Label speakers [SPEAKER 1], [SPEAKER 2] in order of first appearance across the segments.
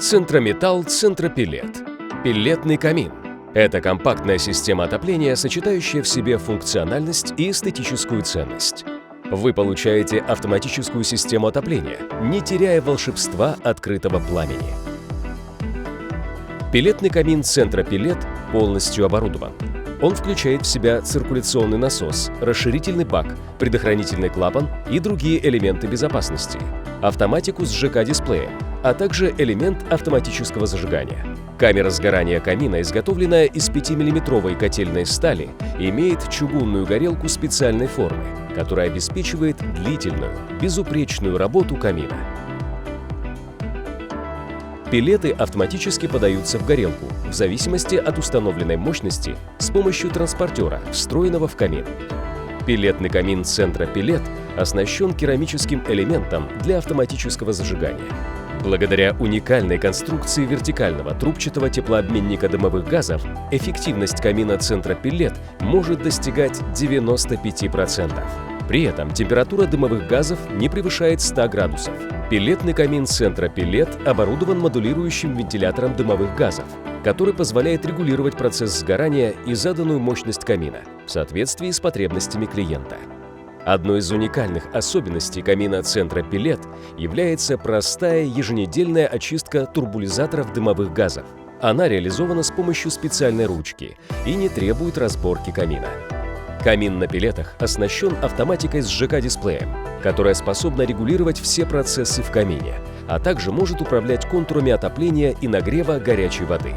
[SPEAKER 1] Центрометалл Центропеллет. Пеллетный камин. Это компактная система отопления, сочетающая в себе функциональность и эстетическую ценность. Вы получаете автоматическую систему отопления, не теряя волшебства открытого пламени. Пеллетный камин Центропеллет полностью оборудован. Он включает в себя циркуляционный насос, расширительный бак, предохранительный клапан и другие элементы безопасности, автоматику с ЖК-дисплеем, а также элемент автоматического зажигания. Камера сгорания камина, изготовленная из 5-миллиметровой котельной стали, имеет чугунную горелку специальной формы, которая обеспечивает длительную, безупречную работу камина. Пеллеты автоматически подаются в горелку в зависимости от установленной мощности с помощью транспортера, встроенного в камин. Пеллетный камин Центропеллет оснащен керамическим элементом для автоматического зажигания. Благодаря уникальной конструкции вертикального трубчатого теплообменника дымовых газов эффективность камина Центропеллет может достигать 95%. При этом температура дымовых газов не превышает 100 градусов. Пеллетный камин Центропеллет оборудован модулирующим вентилятором дымовых газов, который позволяет регулировать процесс сгорания и заданную мощность камина в соответствии с потребностями клиента. Одной из уникальных особенностей камина Центропеллет является простая еженедельная очистка турбулизаторов дымовых газов. Она реализована с помощью специальной ручки и не требует разборки камина. Камин на пеллетах оснащен автоматикой с ЖК-дисплеем, которая способна регулировать все процессы в камине, а также может управлять контурами отопления и нагрева горячей воды.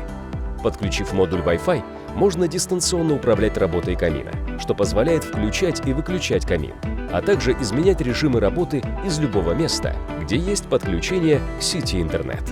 [SPEAKER 1] Подключив модуль Wi-Fi, можно дистанционно управлять работой камина, что позволяет включать и выключать камин, а также изменять режимы работы из любого места, где есть подключение к сети интернет.